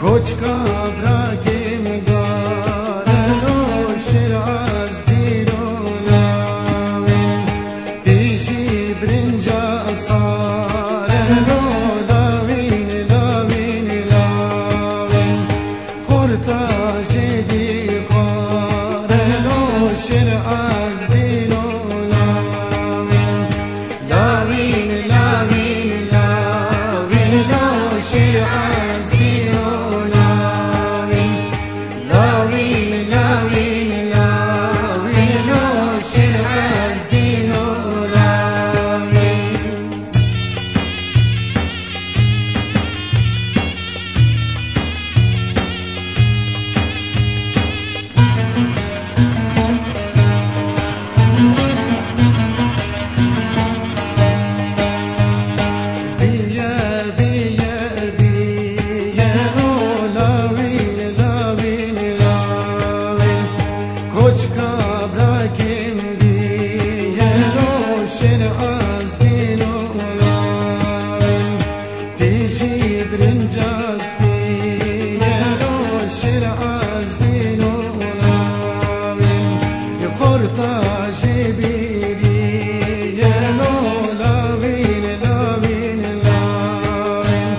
کوچکا براکیم دارن و شیر از دیروناوین دیشی برنجا سارن و لاوین لاوین لاوین خورتاش دی خوارن و شیر از دیروناوین لاوین لاوین لاوین و شیر از کوچکا براکیم دیرو شیر از دیروناوین دیشی برنجاست دیرو شیر از دیروناوین یخورتاش بیریلو لاوین لاوین لاوین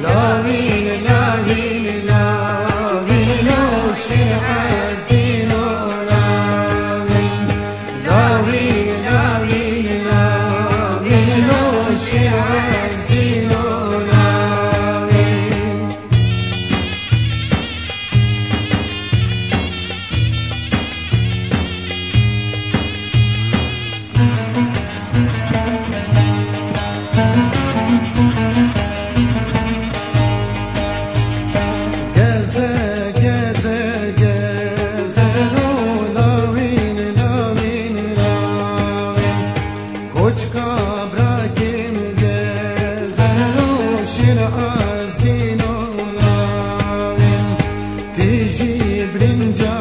لاوین لاوین لاوین شیر از کوچکا براکیم گزن و شیر از دیروناوین دیشی برنجا